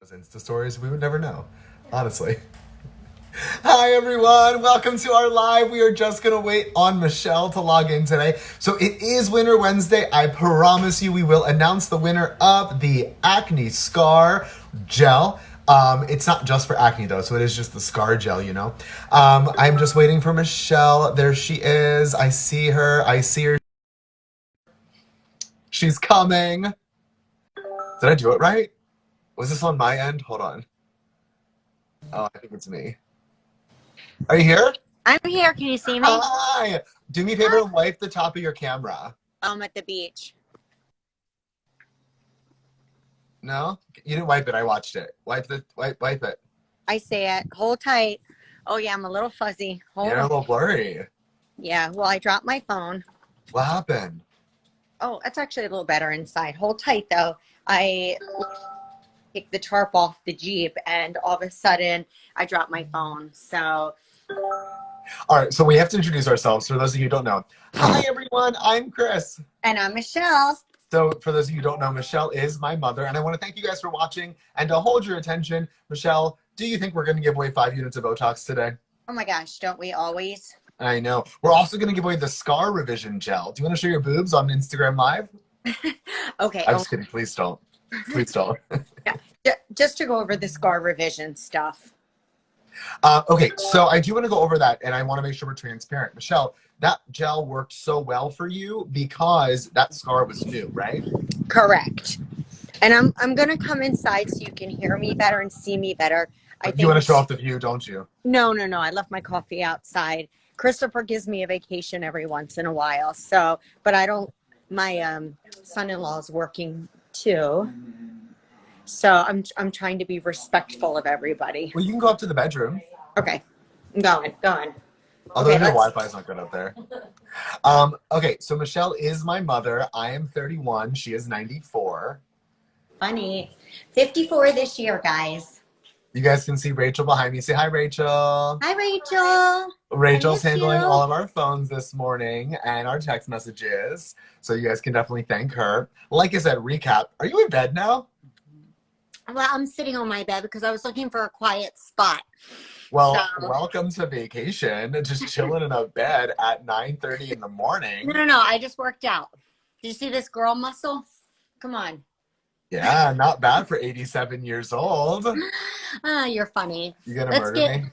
those Insta stories, we would never know, honestly. Hi everyone, welcome to our live. We are just gonna wait on Michelle to log in today. So it is Winter Wednesday. I promise you we will announce the winner of the acne scar gel. It's not just for acne though, so it is just the scar gel, you know. I'm just waiting for Michelle. There she is. I see her. She's coming. Did I do it right? Was this on my end? Hold on. Oh, I think it's me. Are you here? I'm here. Can you see me? Hi. Do me a favor and wipe the top of your camera. I'm at the beach. No? You didn't wipe it. I watched it. Wipe it. I say it. Hold tight. Oh, yeah, I'm a little fuzzy. Hold You're a on. little blurry. Yeah, well, I dropped my phone. What happened? Oh, it's actually a little better inside. Hold tight, though. I picked the tarp off the Jeep, and all of a sudden, I dropped my phone. So, All right, so we have to introduce ourselves for those of you who don't know. Hi, everyone. I'm Chris. and I'm Michelle. So for those of you who don't know, Michelle is my mother, and I want to thank you guys for watching. And to hold your attention, Michelle, do you think we're going to give away 5 units of Botox today? Oh, my gosh, don't we always? I know. We're also going to give away the Scar Revision Gel. Do you want to show your boobs on Instagram Live? Okay. I'm just kidding. Please don't. Please don't. Yeah, just to go over the scar revision stuff. Okay, so I do want to go over that, and I want to make sure we're transparent. Michelle, that gel worked so well for you because that scar was new, right? Correct. And I'm gonna come inside so you can hear me better and see me better. You want to show off the view, don't you? No. I left my coffee outside. Christopher gives me a vacation every once in a while. So, but I don't. My son-in-law is working too. So I'm trying to be respectful of everybody. Well, you can go up to the bedroom. Okay, I'm going. Although Okay, your Wi-Fi is not good up there. Okay, so Michelle is my mother. I am 31. She is 94. Funny. 54 this year, guys. You guys can see Rachel behind me. Say hi, Rachel. Hi, Rachel. Rachel's I miss handling you. all of our phones this morning and our text messages. So you guys can definitely thank her. Like I said, recap. Are you in bed now? Well, I'm sitting on my bed because I was looking for a quiet spot. Well, So- welcome to vacation. Just chilling in a bed at 9:30 in the morning. No. I just worked out. Did you see this girl muscle? Come on. Yeah, not bad for 87 years old. You're funny. You gonna murder me?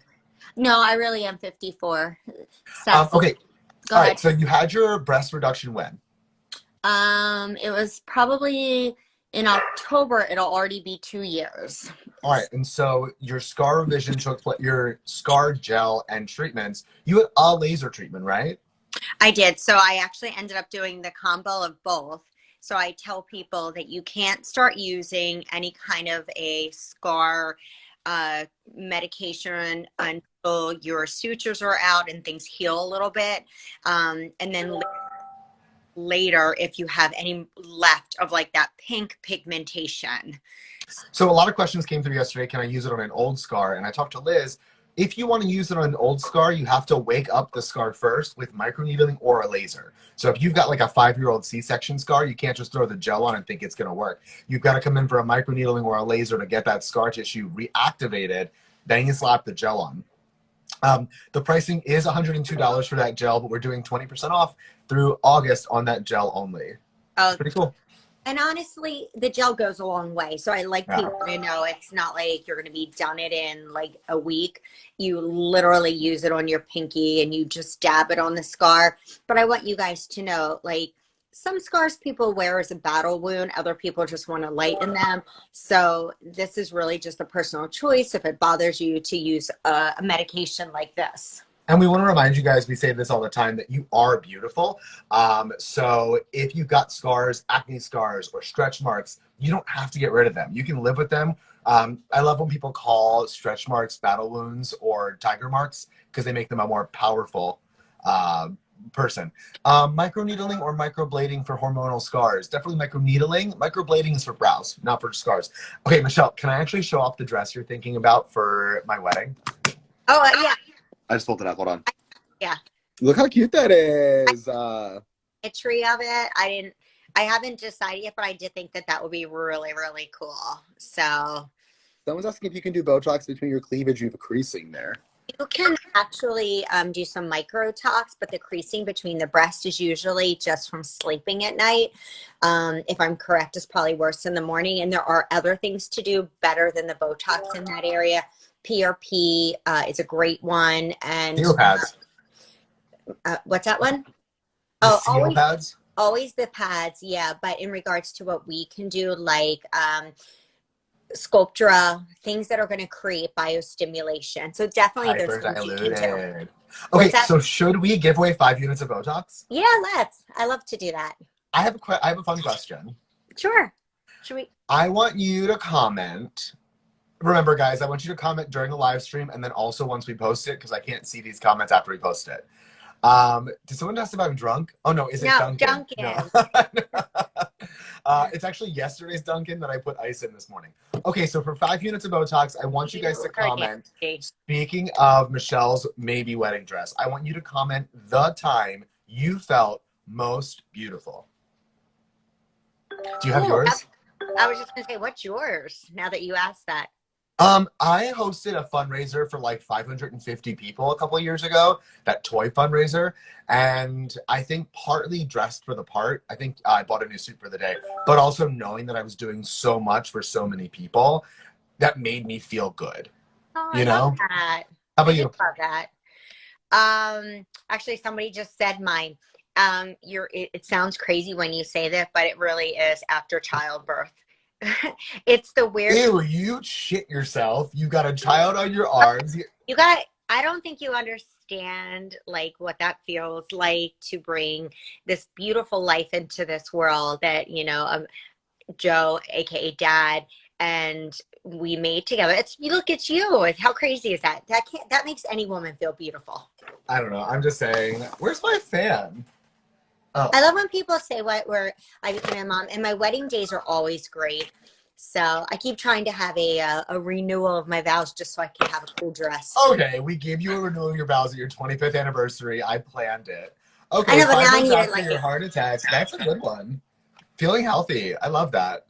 No, I really am 54. Sassy. Okay. Go All ahead. right. So you had your breast reduction when? It was probably in October. It'll already be 2 years. All right. And so your scar revision took place, your scar gel and treatments. You had a laser treatment, right? I did. So I actually ended up doing the combo of both. So I tell people that you can't start using any kind of a scar medication until your sutures are out and things heal a little bit. And then later, if you have any left of like that pink pigmentation. So a lot of questions came through yesterday. Can I use it on an old scar? And I talked to Liz. If you want to use it on an old scar, you have to wake up the scar first with microneedling or a laser. So if you've got like a 5-year-old C-section scar, you can't just throw the gel on and think it's going to work. You've got to come in for a microneedling or a laser to get that scar tissue reactivated. Then you slap the gel on. The pricing is $102 for that gel, but we're doing 20% off through August on that gel only. Oh, Pretty cool. and honestly, the gel goes a long way. So I like Yeah. people to know it's not like you're going to be done it in like a week. You literally use it on your pinky and you just dab it on the scar. But I want you guys to know, like, some scars people wear as a battle wound. Other people just want to lighten them. So this is really just a personal choice if it bothers you to use a medication like this. And we want to remind you guys, we say this all the time, that you are beautiful. So if you've got scars, acne scars, or stretch marks, you don't have to get rid of them. You can live with them. I love when people call stretch marks battle wounds or tiger marks because they make them a more powerful person. Microneedling or microblading for hormonal scars. Definitely microneedling. Microblading is for brows, not for scars. Okay, Michelle, can I actually show off the dress you're thinking about for my wedding? Oh, yeah. I just pulled it up. Hold on. Yeah. Look how cute that is. A tree of it. I haven't decided yet, but I did think that that would be really, really cool. So Someone's asking if you can do Botox between your cleavage. You have a creasing there. You can actually do some microtox, but the creasing between the breast is usually just from sleeping at night. If I'm correct, it's probably worse in the morning. And there are other things to do better than the Botox in that area. PRP is a great one. And Seal pads. what's that one? The Oh, seal pads. always the pads. Yeah. But in regards to what we can do, like Sculptura, things that are going to create biostimulation. So definitely there's things you can do. Hyper-diluted. Okay, so should we give away 5 units of Botox? Yeah, let's. I love to do that. I have a fun question. Sure. Should we? I want you to comment. Remember, guys, I want you to comment during the live stream and then also once we post it, because I can't see these comments after we post it. Did someone ask if I'm drunk? Oh no, is it Dunkin'? No. It's actually yesterday's Dunkin' that I put ice in this morning. Okay, so for 5 units of Botox, I want you guys to comment. Speaking of Michelle's maybe wedding dress, I want you to comment the time you felt most beautiful. Do you have yours? I was just gonna say, what's yours? Now that you asked that. I hosted a fundraiser for like 550 people a couple of years ago, that toy fundraiser. And I think partly dressed for the part, I think I bought a new suit for the day, but also knowing that I was doing so much for so many people, that made me feel good. Oh, you know? love that. How about you? Love that. Actually, somebody just said mine. It sounds crazy when you say that, but it really is after childbirth. It's the weird. Ew, you shit yourself. You got a child on your arms. I don't think you understand like what that feels like to bring this beautiful life into this world that, Joe, aka Dad, and we made together. It's you. How crazy is that? That makes any woman feel beautiful. I don't know. I'm just saying. Where's my fan? Oh. I love when people say I became my mom, and my wedding days are always great. So I keep trying to have a renewal of my vows just so I can have a cool dress. Okay, we gave you a renewal of your vows at your 25th anniversary. I planned it. Okay, I know, but now I need it like your heart attacks. That's a good one. Feeling healthy. I love that.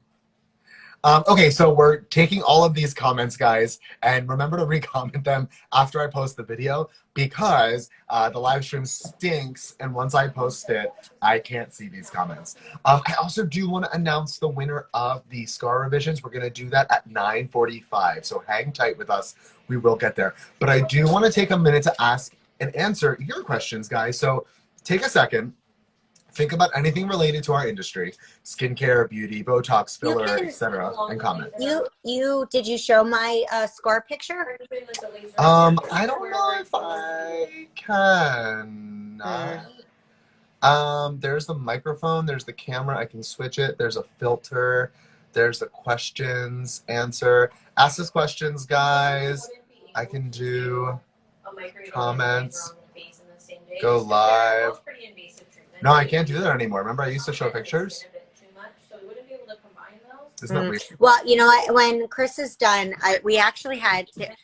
Okay, so we're taking all of these comments, guys, and remember to re-comment them after I post the video because the live stream stinks, and once I post it, I can't see these comments. I also do want to announce the winner of the scar revisions. We're going to do that at 9:45, so hang tight with us. We will get there. But I do want to take a minute to ask and answer your questions, guys. So take a second. Think about anything related to our industry: skincare, beauty, Botox, filler, etc., and comment. Did you show my scar picture? I don't know if I can. There's the microphone. There's the camera. I can switch it. There's a filter. There's the questions answer. Ask us questions, guys. I can do comments. Go live. No, I can't do that anymore. Remember, I used to show pictures? Isn't that weird? Well, you know what? When Chris is done, we actually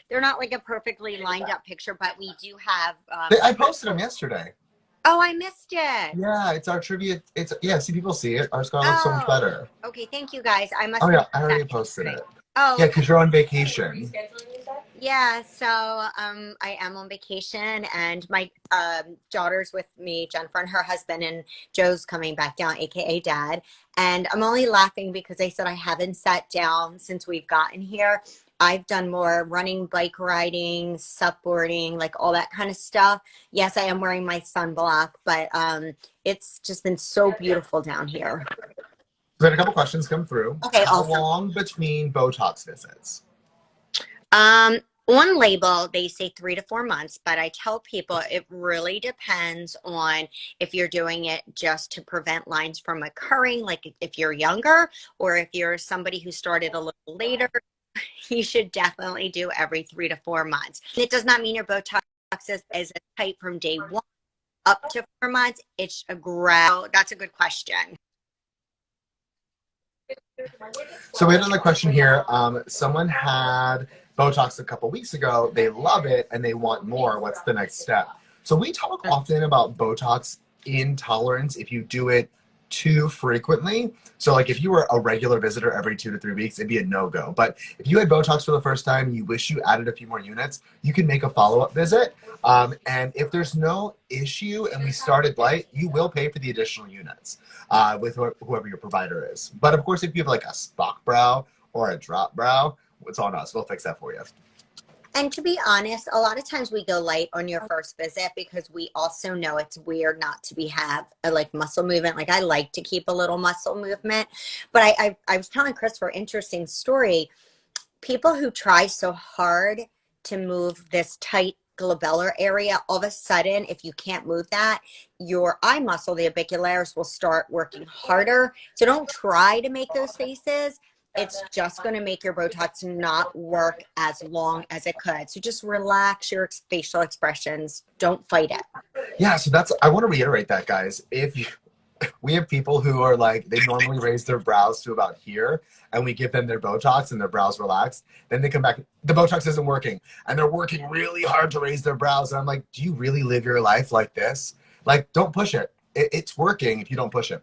they're not like a perfectly lined up picture, but we do have. I posted them yesterday. Oh, I missed it. Yeah, it's our trivia. See, people see it. Our scar looks so much better. Okay, thank you guys. I already posted it. Oh. Yeah, because you're on vacation. Yeah, so I am on vacation, and my daughter's with me, Jennifer and her husband, and Joe's coming back down, aka Dad. And I'm only laughing because they said I haven't sat down since we've gotten here. I've done more running, bike riding, supboarding, like all that kind of stuff. Yes, I am wearing my sunblock, but it's just been so beautiful down here. We had a couple questions come through. Okay, How long between Botox visits? On label, they say 3 to 4 months, but I tell people it really depends on if you're doing it just to prevent lines from occurring, like if you're younger, or if you're somebody who started a little later, you should definitely do every 3 to 4 months. It does not mean your Botox is as tight from day 1 up to 4 months. It's a grow. That's a good question. So we had another question here. Someone had Botox a couple weeks ago. They love it and they want more. What's the next step? So we talk often about Botox intolerance if you do it too frequently. So like if you were a regular visitor every 2 to 3 weeks, it'd be a no-go. But if you had Botox for the first time, you wish you added a few more units, you can make a follow-up visit. And if there's no issue and we started light, you will pay for the additional units with whoever your provider is. But of course, if you have like a stock brow or a drop brow, it's on us. We'll fix that for you. And to be honest, a lot of times we go light on your first visit because we also know it's weird not to be have a like muscle movement. Like I like to keep a little muscle movement, but I was telling Christopher interesting story. People who try so hard to move this tight glabellar area, all of a sudden, if you can't move that, your eye muscle, the orbicularis, will start working harder. So don't try to make those faces. It's just going to make your Botox not work as long as it could. So just relax your facial expressions. Don't fight it. Yeah, so I want to reiterate that, guys. We have people who are like, they normally raise their brows to about here, and we give them their Botox and their brows relaxed. Then they come back, the Botox isn't working, and they're working really hard to raise their brows. And I'm like, do you really live your life like this? Like, don't push it. It's working if you don't push it.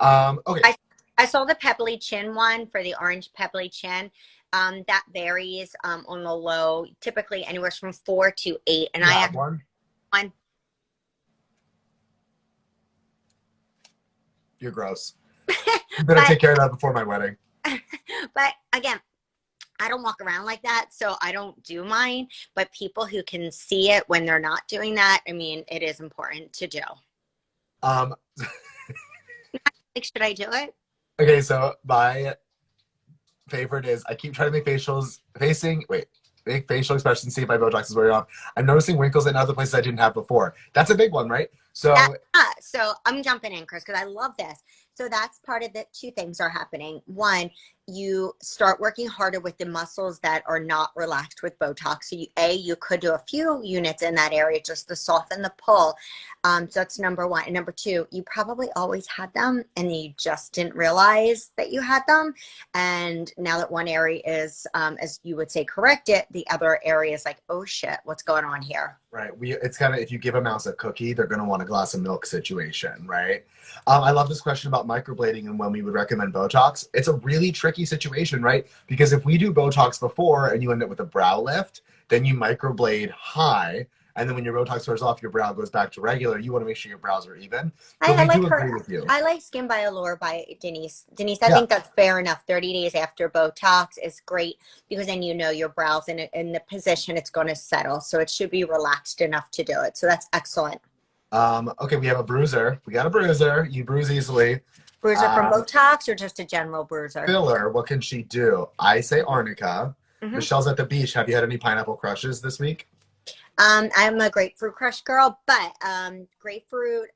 Okay. I saw the pebbly chin one for the orange pebbly chin. That varies on the low, typically anywhere from 4 to 8. And I have one. You're gross. You better take care of that before my wedding. But again, I don't walk around like that, so I don't do mine. But people who can see it when they're not doing that, I mean, it is important to do. Like, should I do it? Okay, so my favorite is I keep trying to make make facial expressions, see if my Botox is wearing off. I'm noticing wrinkles in other places I didn't have before. That's a big one, right? So so I'm jumping in, Chris, because I love this. So that's part of the two things are happening. One, you start working harder with the muscles that are not relaxed with Botox. So you could do a few units in that area just to soften the pull. So that's number one. And number two, you probably always had them and you just didn't realize that you had them. And now that one area is, as you would say, corrected, the other area is like, oh shit, what's going on here? Right. It's kind of, if you give a mouse a cookie, they're going to want a glass of milk situation, right? I love this question about microblading and when we would recommend Botox. It's a really tricky situation, right? Because if we do Botox before and you end up with a brow lift, then you microblade high. And then when your Botox wears off, your brow goes back to regular. You want to make sure your brows are even. So I agree with you. I like Skin by Allure by Denise. Denise, I think that's fair enough. 30 days after Botox is great because then you know your brows in the position it's going to settle. So it should be relaxed enough to do it. So that's excellent. Okay, we have a bruiser. We got a bruiser. You bruise easily. Bruiser from Botox or just a general bruiser? Filler. What can she do? I say arnica. Mm-hmm. Michelle's at the beach. Have you had any pineapple crushes this week? I'm a grapefruit crush girl, but grapefruit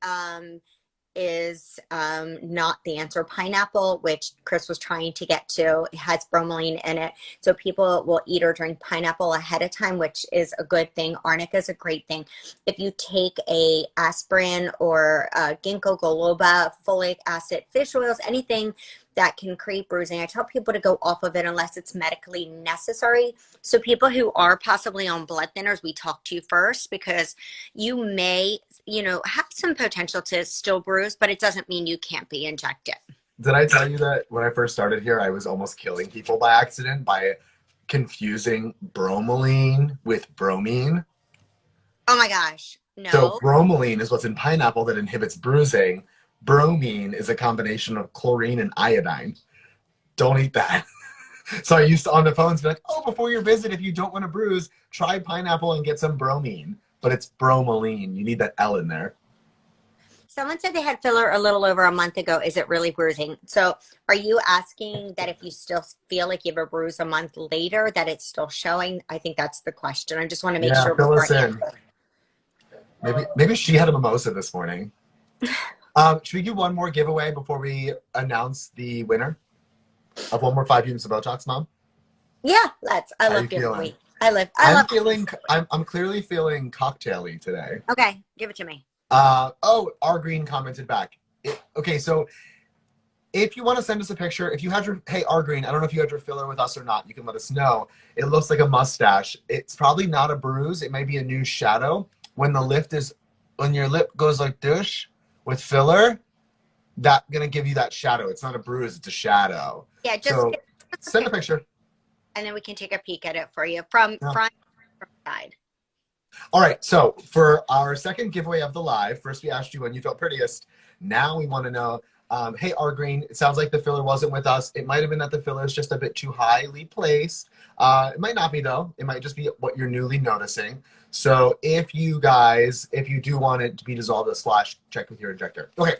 is not the answer. Pineapple, which Chris was trying to get to, has bromelain in it. So people will eat or drink pineapple ahead of time, which is a good thing. Arnica is a great thing. If you take a aspirin or ginkgo biloba, folic acid, fish oils, anything that can create bruising, I tell people to go off of it unless it's medically necessary. So people who are possibly on blood thinners, we talk to you first because you may, have some potential to still bruise, but it doesn't mean you can't be injected. Did I tell you that when I first started here, I was almost killing people by accident by confusing bromelain with bromine? Oh my gosh, no. So bromelain is what's in pineapple that inhibits bruising. Bromine is a combination of chlorine and iodine. Don't eat that. So I used to on the phones be like, oh, before your visit, if you don't want to bruise, try pineapple and get some bromine. But it's bromelain. You need that L in there. Someone said they had filler a little over a month ago. Is it really bruising? So are you asking that if you still feel like you have a bruise a month later, that it's still showing? I think that's the question. I just want to make sure. Fill us in. Maybe she had a mimosa this morning. Should we do one more giveaway before we announce the winner of one more 5 units of Botox, Mom? Yeah, let's. I love giveaway. I'm clearly feeling cocktaily today. Okay, give it to me. R Green commented back. Okay, so if you want to send us a picture, if you had hey, R Green, I don't know if you had your filler with us or not. You can let us know. It looks like a mustache. It's probably not a bruise. It might be a new shadow. When your lip goes like this with filler, that gonna give you that shadow. It's not a bruise, it's a shadow. Yeah, just So send a picture. and then we can take a peek at it for you from Yeah. front, from side. All right, so for our second giveaway of the live, first we asked you when you felt prettiest. Now we want to know, hey, R Green, it sounds like the filler wasn't with us. It might have been that the filler is just a bit too highly placed. It might not be, though. It might just be what you're newly noticing. So if you do want it to be dissolved, slash check with your injector. Okay,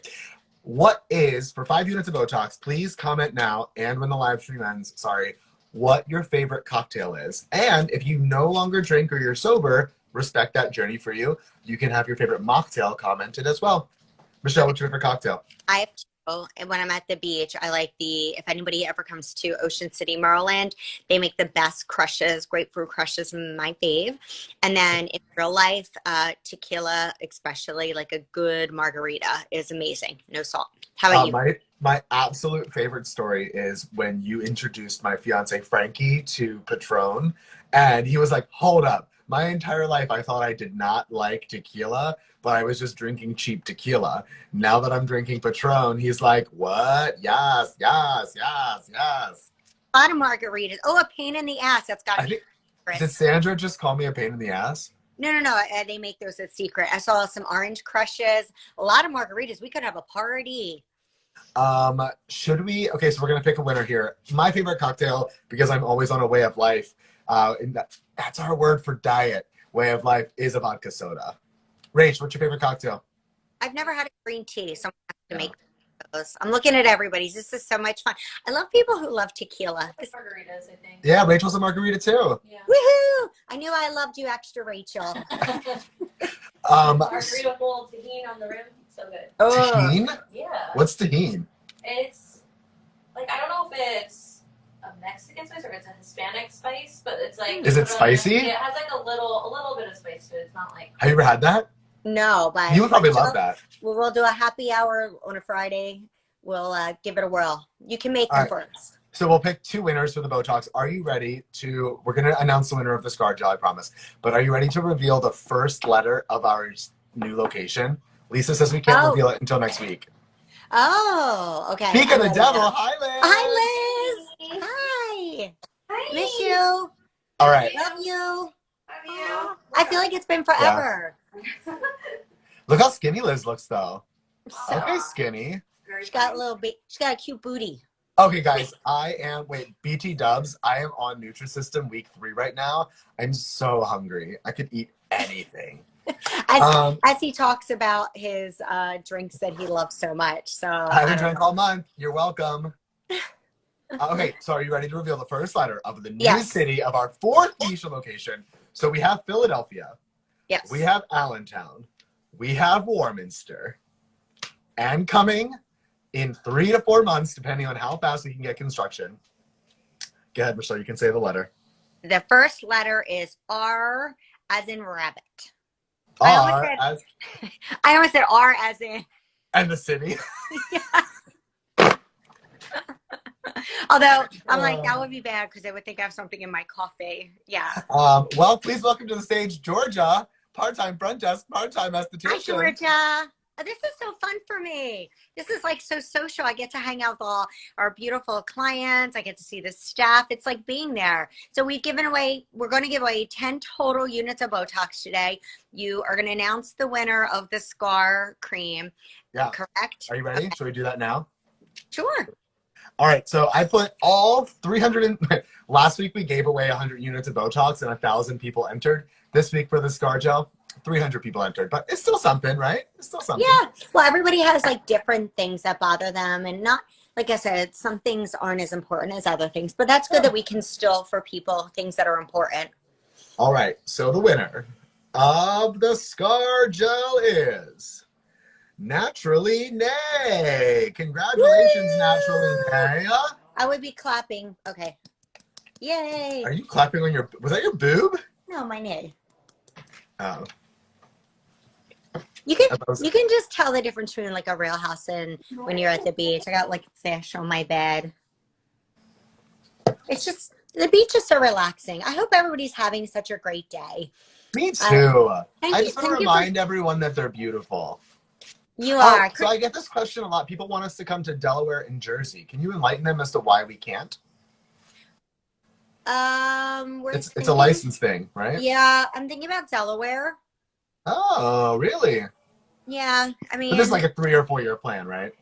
what is, for 5 units of Botox, please comment now and when the live stream ends, sorry, what your favorite cocktail is. And if you no longer drink or you're sober, respect that journey for you. You can have your favorite mocktail commented as well. Michelle, what's your favorite cocktail? I have two. And when I'm at the beach, I like if anybody ever comes to Ocean City, Maryland, they make the best crushes, grapefruit crushes, my fave. And then in real life, tequila, especially like a good margarita, is amazing. No salt. How about you? My absolute favorite story is when you introduced my fiance Frankie to Patron, and he was like, hold up. My entire life, I thought I did not like tequila, but I was just drinking cheap tequila. Now that I'm drinking Patron, he's like, what? Yes, yes, yes, yes. A lot of margaritas. Oh, a pain in the ass. That's got to be. Did Sandra just call me a pain in the ass? No. They make those at Secret. I saw some orange crushes. A lot of margaritas. We could have a party. Should we? Okay, so we're going to pick a winner here. My favorite cocktail, because I'm always on a way of life, and that's our word for diet, way of life, is a vodka soda. Rach, what's your favorite cocktail? I've never had a green tea, so I'm going to have to make those. I'm looking at everybody's. This is so much fun. I love people who love tequila. Margaritas, I think. Yeah, Rachel's a margarita too. Yeah. Woohoo! I knew I loved you extra, Rachel. Margarita full tahini on the rim. So good. Tahini? Yeah. What's tahini? It's like, I don't know if it's a Mexican spice or if it's a Hispanic spice, but it's like. Is it spicy? Yeah, it has like a little bit of spice to it. It's not like. Have you ever had that? No, but you would probably love that. We'll do a happy hour on a Friday. We'll give it a whirl. You can make them for us. So we'll pick 2 winners for the Botox. Are you ready to? We're going to announce the winner of the Scar Gel, I promise. But are you ready to reveal the first letter of our new location? Lisa says we can't reveal it until next week. Oh, okay. Speak of the devil. Hi, Liz. Hi, Liz. Hi. Hi. Miss you. All right. Love you. Love you. I feel like it's been forever. Yeah. Look how skinny Liz looks, though. So, Okay, skinny. she's got a little bit. She's got a cute booty. Okay, guys, BT Dubs, I am on Nutrisystem week 3 right now. I'm so hungry. I could eat anything. As he talks about his drinks that he loves so much. So I haven't drank all month. You're welcome. Okay, so are you ready to reveal the first letter of the new city of our 4th Keisha location? So we have Philadelphia. Yes. We have Allentown. We have Warminster. And coming in 3 to 4 months, depending on how fast we can get construction. Go ahead, Michelle. You can say the letter. The first letter is R as in rabbit. R I almost said R as in. And the city. Yes. Although I'm like, that would be bad because they would think I have something in my coffee. Yeah. Well, please welcome to the stage, Georgia, part-time front desk, part-time esthetician. Hi, Georgia. Oh, this is so fun for me. This is like so social. I get to hang out with all our beautiful clients. I get to see the staff. It's like being there. So we're going to give away 10 total units of Botox today. You are going to announce the winner of the Scar Cream. Yeah. Correct? Are you ready? Okay. Should we do that now? Sure. All right. So I put all 300 last week we gave away 100 units of Botox and 1,000 people entered. This week for the Scar Gel, 300 people entered, but it's still something, right? It's still something. Yeah. Well, everybody has like different things that bother them, and not, like I said, some things aren't as important as other things, but that's good that we can still, for people, things that are important. All right. So the winner of the Scar Gel is Naturally Nay. Congratulations, Woo! Naturally Nay. I would be clapping. Okay. Yay. Are you clapping on your, was that your boob? No, my knee. Oh. You can just tell the difference between like a real house and when you're at the beach. I got like fish on my bed. It's just, the beach is so relaxing. I hope everybody's having such a great day. Me too. I just want to thank remind everyone that they're beautiful. You Oh, are. so I get this question a lot. People want us to come to Delaware and Jersey. Can you enlighten them as to why we can't? We're It's a thinking, license thing, right? yeah, I'm thinking about Delaware. Oh, really? Yeah, I But this is mean, like a 3 or 4 year plan, right?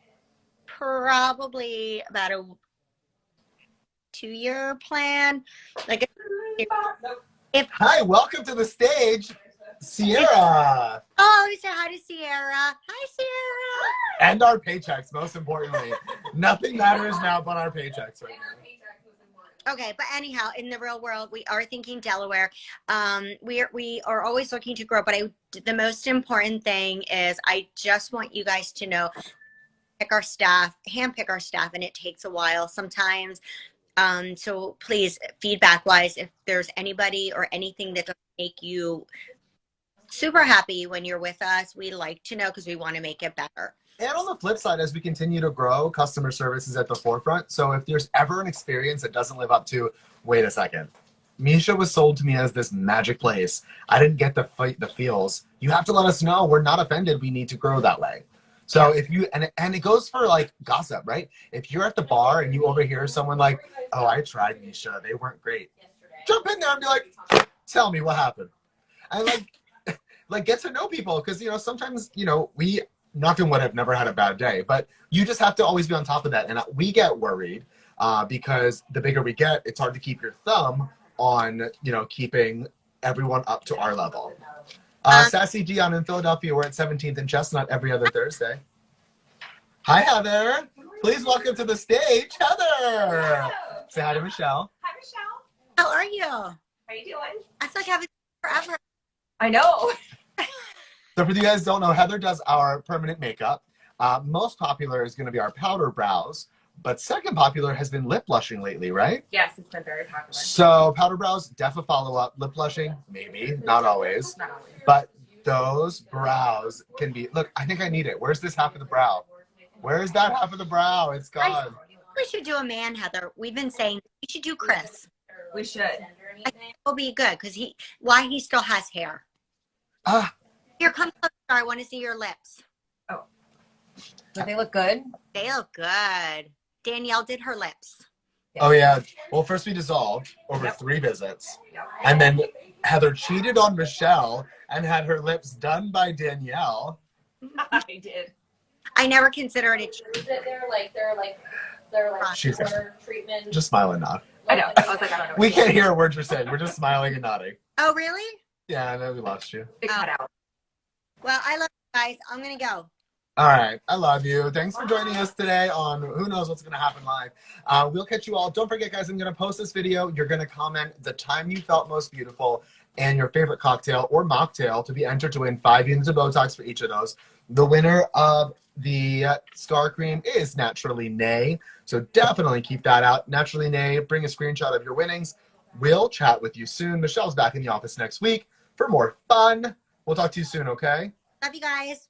probably about a 2-year plan. Like, if Hi, welcome to the stage, if Sierra. oh, we say hi to Sierra. Hi, Sierra. And our paychecks, most importantly. Nothing matters now but our paychecks right now. Okay, but anyhow, in the real world, we are thinking Delaware. We are always looking to grow, but the most important thing is I just want you guys to know, handpick our staff, and it takes a while sometimes. So please, feedback wise, if there's anybody or anything that doesn't make you super happy when you're with us, we like to know because we want to make it better. And on the flip side, as we continue to grow, customer service is at the forefront. So if there's ever an experience that doesn't live up to, wait a second, Misha was sold to me as this magic place. I didn't get the feels. You have to let us know. We're not offended. We need to grow that way. So if you, and it goes for like gossip, right? If you're at the bar and you overhear someone like, oh, I tried Misha, they weren't great. Jump in there and be like, tell me what happened. And like get to know people. Cause sometimes, we, knock on wood, have never had a bad day, but you just have to always be on top of that. And we get worried because the bigger we get, it's hard to keep your thumb on, keeping everyone up to our level. Sassy Dion in Philadelphia, we're at 17th and Chestnut every other Thursday. Hi, Heather. Please welcome to the stage, Heather. Say hi to Michelle. Hi, Michelle. How are you? How you doing? I feel like I haven't seen you forever. I know. So for you guys who don't know, Heather does our permanent makeup. Most popular is going to be our powder brows, but second popular has been lip blushing lately, right? Yes, it's been very popular. So powder brows, def a follow-up. Lip blushing, maybe, not always. Not always. But those brows can be, look, I think I need it. Where's this half of the brow? Where's that half of the brow? It's gone. We should do a man, Heather. We've been saying we should do Chris. We should. I think it'll be good because why he still has hair. Ah, Here, come closer. I want to see your lips. Do they look good? They look good. Danielle did her lips. oh yeah. Well, first we dissolved over 3 visits. And then Heather cheated on Michelle and had her lips done by Danielle. I did. I never considered it. They're like She's treatment. just smile and nod. I know. I was like, I don't know. We can't hear a word you're saying. We're just smiling and nodding. Oh, really? Yeah, I know we lost you. Big cutout. Well, I love you guys. I'm going to go. All right. I love you. Thanks for joining us today on who knows what's going to happen live. We'll catch you all. Don't forget, guys, I'm going to post this video. You're going to comment the time you felt most beautiful and your favorite cocktail or mocktail to be entered to win 5 units of Botox for each of those. The winner of the Scar Cream is Naturally Nay. So definitely keep that out. Naturally Nay, bring a screenshot of your winnings. We'll chat with you soon. Michelle's back in the office next week for more fun. We'll talk to you soon, okay? Love you guys.